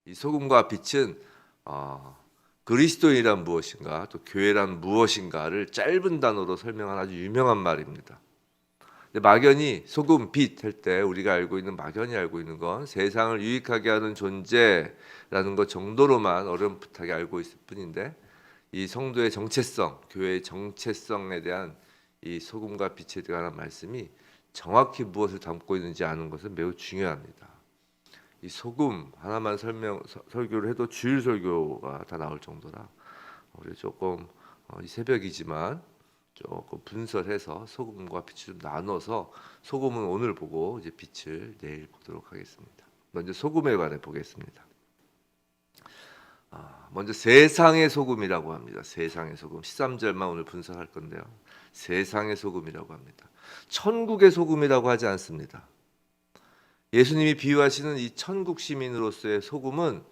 이 소금과 빛은 그리스도인이란 무엇인가, 또 교회란 무엇인가를 짧은 단어로 설명한 아주 유명한 말입니다. 근데 막연히 소금, 빛 할 때 우리가 알고 있는, 막연히 알고 있는 건 세상을 유익하게 하는 존재라는 것 정도로만 어렴풋하게 알고 있을 뿐인데, 이 성도의 정체성, 교회의 정체성에 대한 이 소금과 빛에 대한 말씀이 정확히 무엇을 담고 있는지 아는 것은 매우 중요합니다. 이 소금 하나만 설교를 해도 주일 설교가 다 나올 정도라 우리 조금 이 새벽이지만 조금 분설해서 소금과 빛을 좀 나눠서, 소금은 오늘 보고 이제 빛을 내일 보도록 하겠습니다. 먼저 소금에 관해 보겠습니다. 먼저 세상의 소금이라고 합니다. 세상의 소금. 13절만 오늘 분석할 건데요. 세상의 소금이라고 합니다. 천국의 소금이라고 하지 않습니다. 예수님이 비유하시는 이 천국 시민으로서의 소금은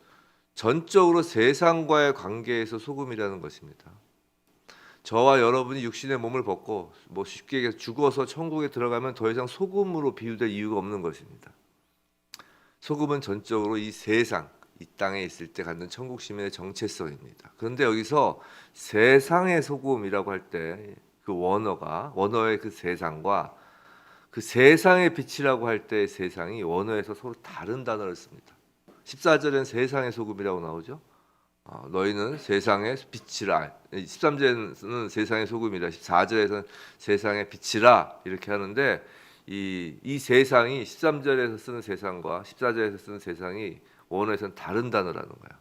전적으로 세상과의 관계에서 소금이라는 것입니다. 저와 여러분이 육신의 몸을 벗고 쉽게 얘기해서 죽어서 천국에 들어가면 더 이상 소금으로 비유될 이유가 없는 것입니다. 소금은 전적으로 이 세상, 이 땅에 있을 때 갖는 천국 시민의 정체성입니다. 그런데 여기서 세상의 소금이라고 할 때 그 원어의 그 세상과 그 세상의 빛이라고 할 때의 세상이 원어에서 서로 다른 단어를 씁니다. 14절엔 세상의 소금이라고 나오죠. 너희는 세상의 빛이라. 13절에는 세상의 소금이라, 14절에서는 세상의 빛이라 이렇게 하는데, 이 세상이 13절에서 쓰는 세상과 14절에서 쓰는 세상이 원어에서는 다른 단어라는 거예요.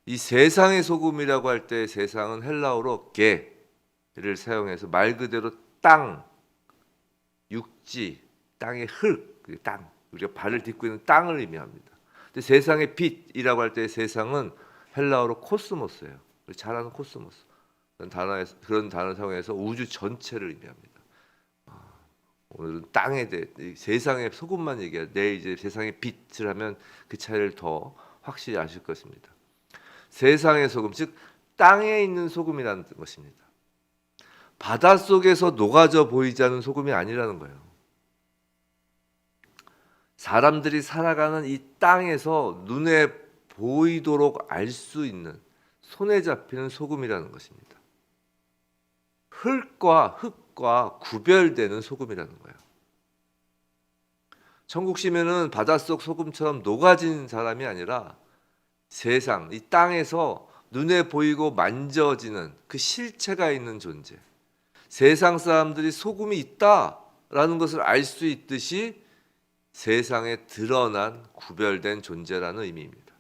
이 세상의 소금이라고 할 때 세상은 헬라어로 게를 사용해서 말 그대로 땅, 육지, 땅의 흙, 땅, 우리가 발을 딛고 있는 땅을 의미합니다. 근데 세상의 빛이라고 할 때 세상은 헬라어로 코스모스예요. 잘 아는 코스모스. 그런 단어 사용해서 우주 전체를 의미합니다. 오늘은 땅에 대해, 세상의 소금만 얘기해요. 내일 이제 세상의 빛을 하면 그 차이를 더 확실히 아실 것입니다. 세상의 소금, 즉 땅에 있는 소금이라는 것입니다. 바닷속에서 녹아져 보이지 않는 소금이 아니라는 거예요. 사람들이 살아가는 이 땅에서 눈에 보이도록 알 수 있는, 손에 잡히는 소금이라는 것입니다. 흙과 구별되는 소금이라는 거예요. 천국 시민은 바닷속 소금처럼 녹아진 사람이 아니라 세상, 이 땅에서 눈에 보이고 만져지는 그 실체가 있는 존재. 세상 사람들이 소금이 있다라는 것을 알 수 있듯이 세상에 드러난 구별된 존재라는 의미입니다.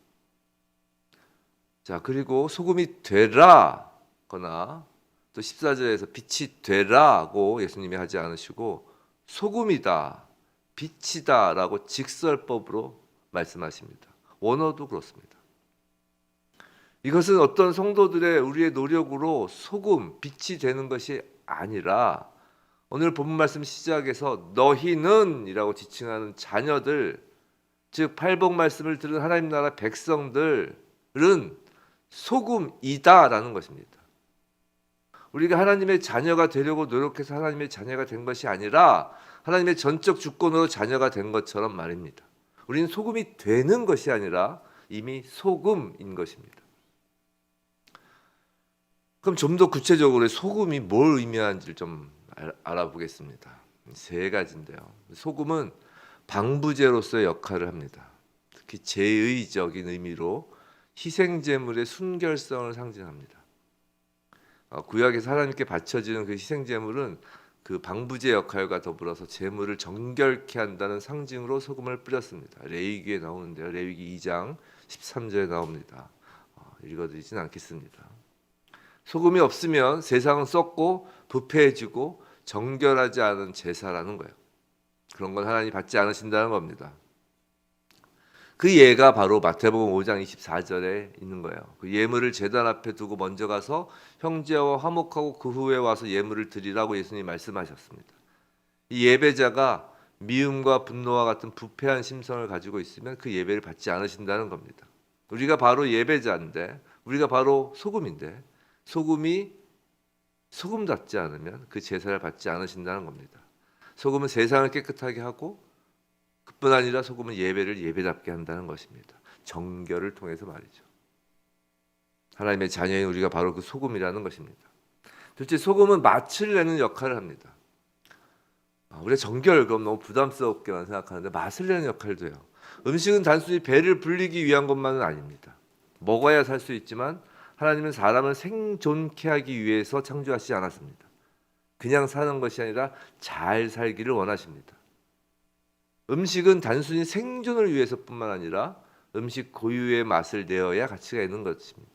자, 그리고 소금이 되라거나 또 14절에서 빛이 되라고 예수님이 하지 않으시고 소금이다, 빛이다라고 직설법으로 말씀하십니다. 원어도 그렇습니다. 이것은 어떤 성도들의 우리의 노력으로 소금, 빛이 되는 것이 아니라, 오늘 본문 말씀 시작에서 너희는 이라고 지칭하는 자녀들, 즉 팔복 말씀을 들은 하나님 나라 백성들은 소금이다라는 것입니다. 우리가 하나님의 자녀가 되려고 노력해서 하나님의 자녀가 된 것이 아니라 하나님의 전적 주권으로 자녀가 된 것처럼 말입니다. 우리는 소금이 되는 것이 아니라 이미 소금인 것입니다. 그럼 좀 더 구체적으로 소금이 뭘 의미하는지를 좀 알아보겠습니다. 세 가지인데요. 소금은 방부제로서의 역할을 합니다. 특히 제의적인 의미로 희생제물의 순결성을 상징합니다. 구약에서 하나님께 바쳐지는 그 희생제물은 그 방부제 역할과 더불어서 제물을 정결케 한다는 상징으로 소금을 뿌렸습니다. 레위기에 나오는데요. 레위기 2장 13절에 나옵니다. 읽어드리진 않겠습니다. 소금이 없으면 세상은 썩고 부패해지고 정결하지 않은 제사라는 거예요. 그런 건 하나님이 받지 않으신다는 겁니다. 그 예가 바로 마태복음 5장 24절에 있는 거예요. 그 예물을 제단 앞에 두고 먼저 가서 형제와 화목하고 그 후에 와서 예물을 드리라고 예수님이 말씀하셨습니다. 이 예배자가 미움과 분노와 같은 부패한 심성을 가지고 있으면 그 예배를 받지 않으신다는 겁니다. 우리가 바로 예배자인데, 우리가 바로 소금인데, 소금이 소금답지 않으면 그 제사를 받지 않으신다는 겁니다. 소금은 세상을 깨끗하게 하고, 그뿐 아니라 소금은 예배를 예배답게 한다는 것입니다. 정결을 통해서 말이죠. 하나님의 자녀인 우리가 바로 그 소금이라는 것입니다. 둘째, 소금은 맛을 내는 역할을 합니다. 우리가 정결 그럼 너무 부담스럽게만 생각하는데 맛을 내는 역할도 해요. 음식은 단순히 배를 불리기 위한 것만은 아닙니다. 먹어야 살 수 있지만 하나님은 사람을 생존케 하기 위해서 창조하시지 않았습니다. 그냥 사는 것이 아니라 잘 살기를 원하십니다. 음식은 단순히 생존을 위해서뿐만 아니라 음식 고유의 맛을 내어야 가치가 있는 것입니다.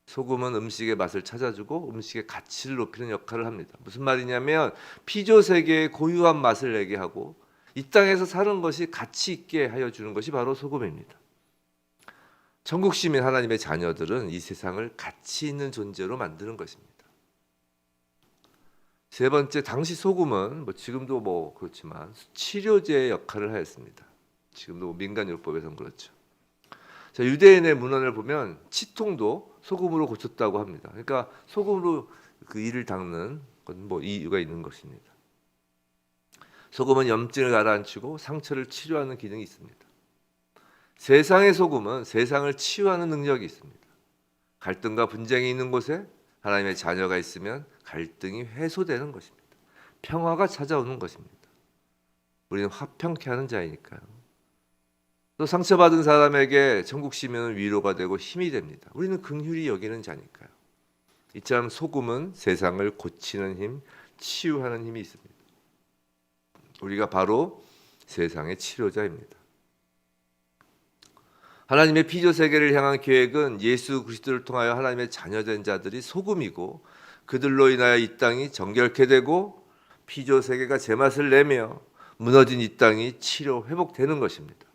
소금은 음식의 맛을 찾아주고 음식의 가치를 높이는 역할을 합니다. 무슨 말이냐면 피조 세계의 고유한 맛을 내게 하고 이 땅에서 사는 것이 가치 있게 하여 주는 것이 바로 소금입니다. 천국 시민 하나님의 자녀들은 이 세상을 가치 있는 존재로 만드는 것입니다. 세 번째, 당시 소금은 지금도 그렇지만 치료제의 역할을 하였습니다. 지금도 민간요법에서는 그렇죠. 자, 유대인의 문헌을 보면 치통도 소금으로 고쳤다고 합니다. 그러니까 소금으로 그 이를 닦는 건 이유가 있는 것입니다. 소금은 염증을 가라앉히고 상처를 치료하는 기능이 있습니다. 세상의 소금은 세상을 치유하는 능력이 있습니다. 갈등과 분쟁이 있는 곳에 하나님의 자녀가 있으면 갈등이 해소되는 것입니다. 평화가 찾아오는 것입니다. 우리는 화평케 하는 자이니까요. 또 상처받은 사람에게 천국 시민은 위로가 되고 힘이 됩니다. 우리는 긍휼히 여기는 자니까요. 이처럼 소금은 세상을 고치는 힘, 치유하는 힘이 있습니다. 우리가 바로 세상의 치료자입니다. 하나님의 피조 세계를 향한 계획은 예수 그리스도를 통하여 하나님의 자녀된 자들이 소금이고 그들로 인하여 이 땅이 정결케 되고 피조 세계가 제맛을 내며 무너진 이 땅이 치료 회복되는 것입니다.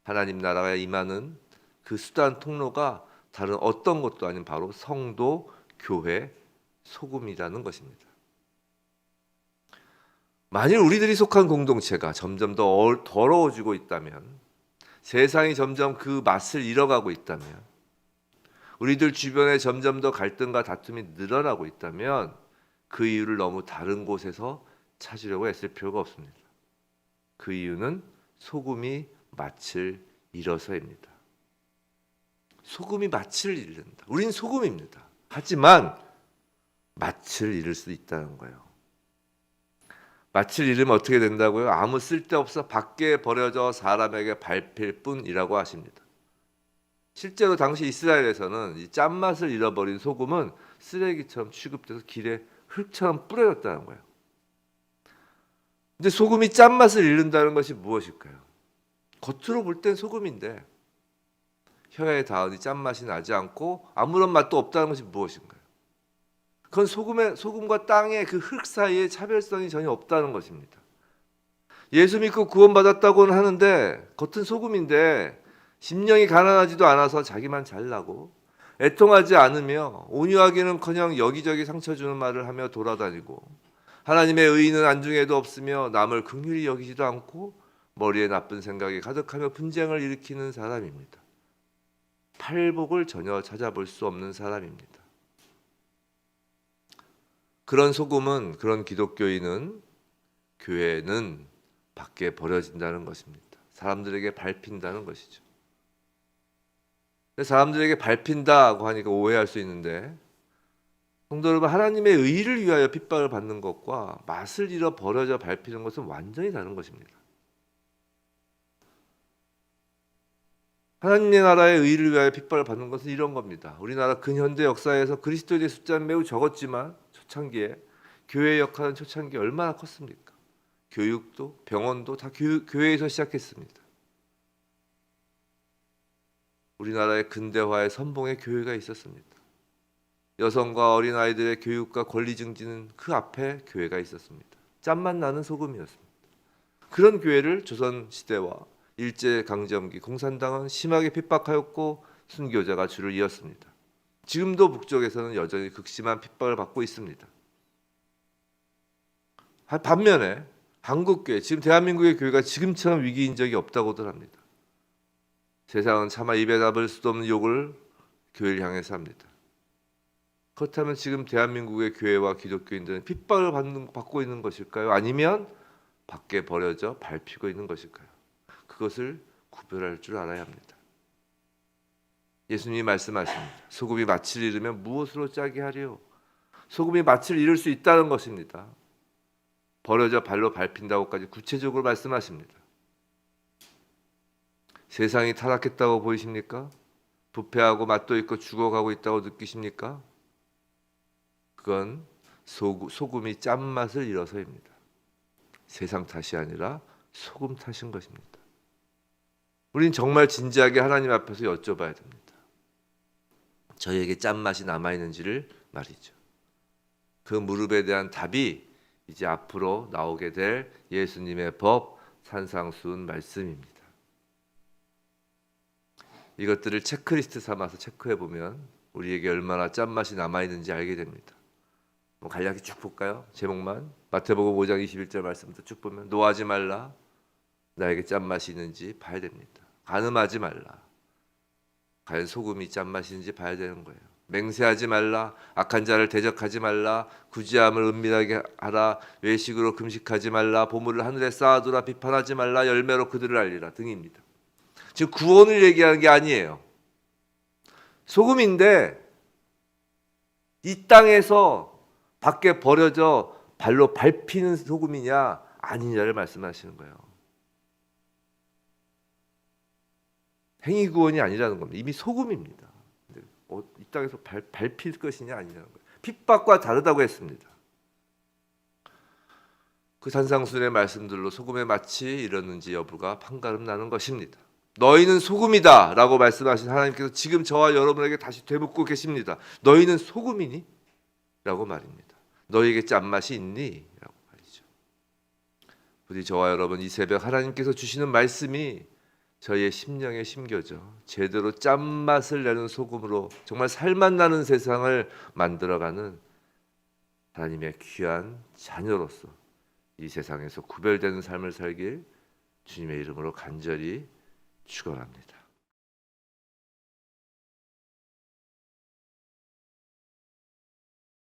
하나님 나라가 임하는 그 수단 통로가 다른 어떤 것도 아닌 바로 성도, 교회, 소금이라는 것입니다. 만일 우리들이 속한 공동체가 점점 더 더러워지고 있다면, 세상이 점점 그 맛을 잃어가고 있다면, 우리들 주변에 점점 더 갈등과 다툼이 늘어나고 있다면 그 이유를 너무 다른 곳에서 찾으려고 애쓸 필요가 없습니다. 그 이유는 소금이 맛을 잃어서입니다. 소금이 맛을 잃는다. 우린 소금입니다. 하지만 맛을 잃을 수 있다는 거예요. 맛을 잃으면 어떻게 된다고요? 아무 쓸데없어 밖에 버려져 사람에게 밟힐 뿐이라고 하십니다. 실제로 당시 이스라엘에서는 이 짠맛을 잃어버린 소금은 쓰레기처럼 취급돼서 길에 흙처럼 뿌려졌다는 거예요. 근데 소금이 짠맛을 잃는다는 것이 무엇일까요? 겉으로 볼 땐 소금인데 혀에 닿으니 짠맛이 나지 않고 아무런 맛도 없다는 것이 무엇인가요? 그건 소금과 땅의 그 흙 사이에 차별성이 전혀 없다는 것입니다. 예수 믿고 구원받았다고는 하는데 겉은 소금인데 심령이 가난하지도 않아서 자기만 잘나고 애통하지 않으며 온유하기는커녕 여기저기 상처 주는 말을 하며 돌아다니고 하나님의 의의는 안중에도 없으며 남을 긍휼히 여기지도 않고 머리에 나쁜 생각이 가득하며 분쟁을 일으키는 사람입니다. 팔복을 전혀 찾아볼 수 없는 사람입니다. 그런 소금은, 그런 기독교인은, 교회는 밖에 버려진다는 것입니다. 사람들에게 밟힌다는 것이죠. 사람들에게 밟힌다고 하니까 오해할 수 있는데, 성도 여러분, 하나님의 의를 위하여 핍박을 받는 것과 맛을 잃어 버려져 밟히는 것은 완전히 다른 것입니다. 하나님의 나라의 의를 위하여 핍박을 받는 것은 이런 겁니다. 우리나라 근현대 역사에서 그리스도인의 숫자는 매우 적었지만 초창기에 교회의 역할은 초창기에 얼마나 컸습니까? 교육도 병원도 다 교회에서 시작했습니다. 우리나라의 근대화의 선봉에 교회가 있었습니다. 여성과 어린아이들의 교육과 권리 증진은 그 앞에 교회가 있었습니다. 짠맛 나는 소금이었습니다. 그런 교회를 조선시대와 일제강점기 공산당은 심하게 핍박하였고 순교자가 줄을 이었습니다. 지금도 북쪽에서는 여전히 극심한 핍박을 받고 있습니다. 반면에 한국교회, 지금 대한민국의 교회가 지금처럼 위기인 적이 없다고들 합니다. 세상은 차마 입에 담을 수도 없는 욕을 교회를 향해서 합니다. 그렇다면 지금 대한민국의 교회와 기독교인들은 핍박을 받고 있는 것일까요? 아니면 밖에 버려져 밟히고 있는 것일까요? 그것을 구별할 줄 알아야 합니다. 예수님이 말씀하십니다. 소금이 맛을 잃으면 무엇으로 짜게 하리요? 소금이 맛을 잃을 수 있다는 것입니다. 버려져 발로 밟힌다고까지 구체적으로 말씀하십니다. 세상이 타락했다고 보이십니까? 부패하고 맛도 있고 죽어가고 있다고 느끼십니까? 그건 소금이 짠맛을 잃어서입니다. 세상 탓이 아니라 소금 탓인 것입니다. 우린 정말 진지하게 하나님 앞에서 여쭤봐야 됩니다. 저희에게 짠맛이 남아있는지를 말이죠. 그 무릎에 대한 답이 이제 앞으로 나오게 될 예수님의 법 산상수훈 말씀입니다. 이것들을 체크리스트 삼아서 체크해 보면 우리에게 얼마나 짠맛이 남아있는지 알게 됩니다. 간략히 쭉 볼까요? 제목만 마태복음 5장 21절 말씀부터 쭉 보면 노하지 말라, 나에게 짠맛이 있는지 봐야 됩니다. 간음하지 말라, 과연 소금이 짠맛이 있는지 봐야 되는 거예요. 맹세하지 말라, 악한 자를 대적하지 말라, 구제함을 은밀하게 하라, 외식으로 금식하지 말라, 보물을 하늘에 쌓아두라, 비판하지 말라, 열매로 그들을 알리라 등입니다. 지금 구원을 얘기하는 게 아니에요. 소금인데 이 땅에서 밖에 버려져 발로 밟히는 소금이냐 아니냐를 말씀하시는 거예요. 행위 구원이 아니라는 겁니다. 이미 소금입니다. 이 땅에서 밟힐 것이냐 아니냐는 거예요. 핍박과 다르다고 했습니다. 그 산상수훈의 말씀들로 소금의 맛이 이렀는지 여부가 판가름 나는 것입니다. 너희는 소금이다 라고 말씀하신 하나님께서 지금 저와 여러분에게 다시 되묻고 계십니다. 너희는 소금이니? 라고 말입니다. 너희에게 짠맛이 있니? 라고 말이죠. 부디 저와 여러분 이 새벽 하나님께서 주시는 말씀이 저희의 심령에 심겨져 제대로 짠맛을 내는 소금으로 정말 살맛 나는 세상을 만들어가는 하나님의 귀한 자녀로서 이 세상에서 구별되는 삶을 살길 주님의 이름으로 간절히 축원합니다.